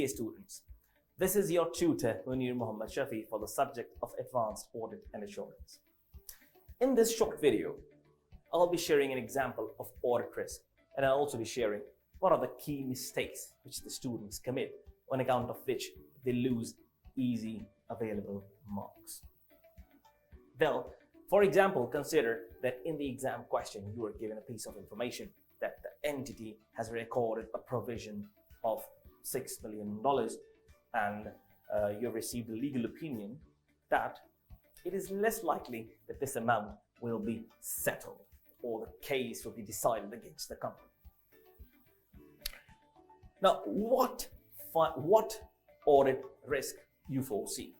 FCCA students, this is your tutor Munir Shafi for the subject of Advanced Audit and Assurance. In this short video, I'll be sharing an example of audit risk, and I'll also be sharing what are the key mistakes which the students commit on account of which they lose easy available marks. Well, for example, consider that in the exam question you are given a piece of information that the entity has recorded a provision of $6 million and you have received a legal opinion that it is less likely that this amount will be settled or the case will be decided against the company. Now, what audit risk you foresee?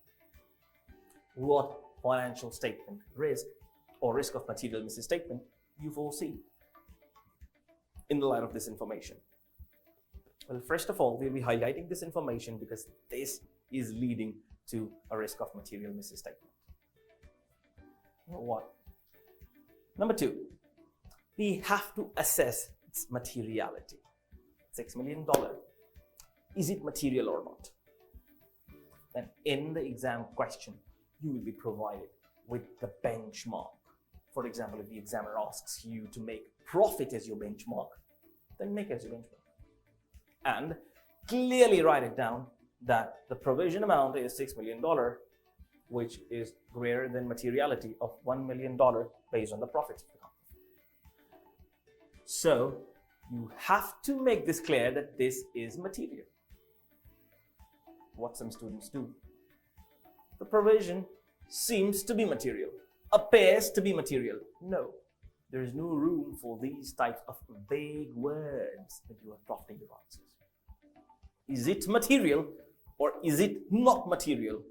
What financial statement risk or risk of material misstatement you foresee in the light of this information? Well, first of all, we'll be highlighting this information because this is leading to a risk of material misstatement. Number one. Number two, we have to assess its materiality. $6 million. Is it material or not? Then in the exam question, you will be provided with the benchmark. For example, if the examiner asks you to make profit as your benchmark, then make it as your benchmark. And clearly write it down that the provision amount is $6 million, which is greater than materiality of $1 million based on the profits of the company. So you have to make this clear that this is material. What some students do. The provision seems to be material, appears to be material. No, there is no room for these types of vague words that you are drafting your answers. Is it material or is it not material?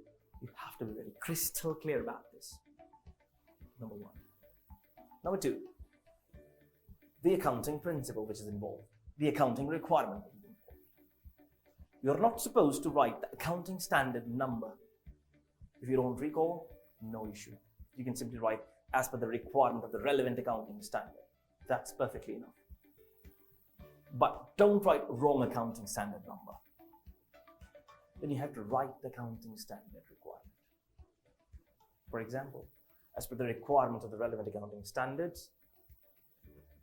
You have to be very crystal clear about this. Number one. Number two, the accounting principle which is involved, the accounting requirement which is involved. You're not supposed to write the accounting standard number. If you don't recall, no issue. You can simply write as per the requirement of the relevant accounting standard. That's perfectly enough. But don't write wrong accounting standard number. Then you have to write the accounting standard requirement. For example, as per the requirement of the relevant accounting standards,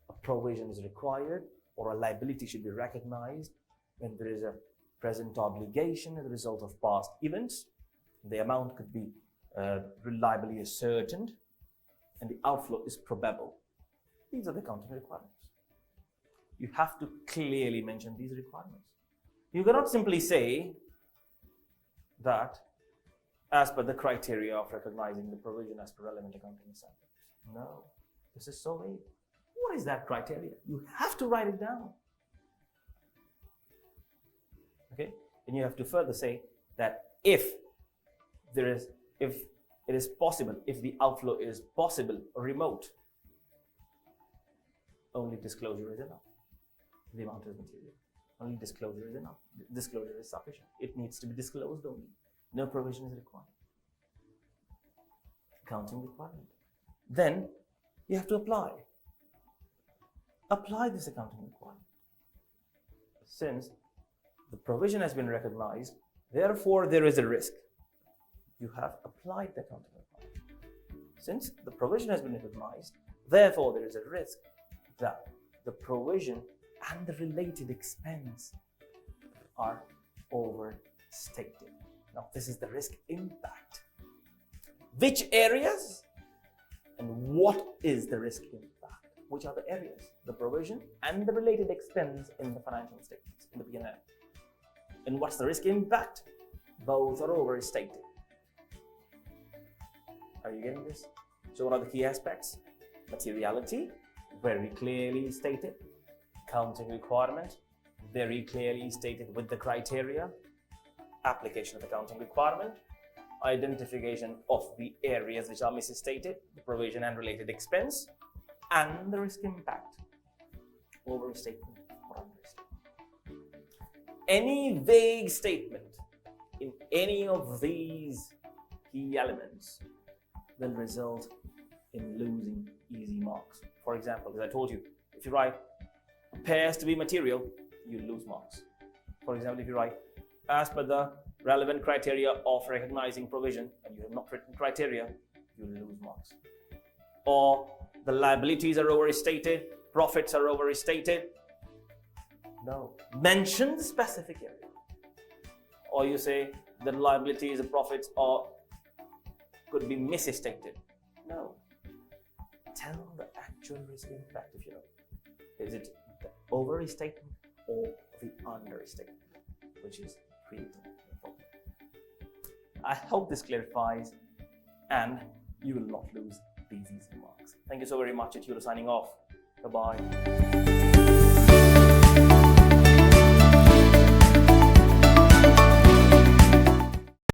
a provision is required or a liability should be recognized when there is a present obligation as a result of past events. The amount could be reliably ascertained and the outflow is probable. These are the accounting requirements. You have to clearly mention these requirements. You cannot simply say that as per the criteria of recognizing the provision as per relevant accounting standards. No, this is so vague. What is that criteria? You have to write it down. Okay? And you have to further say that if it is possible, if the outflow is possible or remote, only disclosure is enough. The amount is material. Only disclosure is enough. Disclosure is sufficient. It needs to be disclosed only. No provision is required. Accounting requirement. Then you have to apply. Apply this accounting requirement. Since the provision has been recognized, therefore there is a risk. You have applied the accounting requirement. Since the provision has been recognized, therefore there is a risk that the provision and the related expense are overstated. Now, this is the risk impact. Which areas and what is the risk impact? Which are the areas? The provision and the related expense in the financial statements, in the P&L. And what's the risk impact? Both are overstated. Are you getting this? So what are the key aspects? Materiality, very clearly stated. Accounting requirement, very clearly stated with the criteria. Application of accounting requirement. Identification of the areas which are misstated, the provision and related expense, and the risk impact. Overstatement or understatement. Any vague statement in any of these key elements will result in losing easy marks. For example, as I told you, if you write appears to be material, you lose marks. For example, if you write as per the relevant criteria of recognizing provision, and you have not written criteria, you will lose marks. Or the liabilities are overstated, profits are overstated. No. Mention the specific area. Or you say the liabilities and profits could be misstated. No. Tell the actual risk impact if you know. Is it the overstatement or the understatement, which is creating the problem? I hope this clarifies and you will not lose these easy marks. Thank you so very much. It's Hiro signing off. Bye-bye.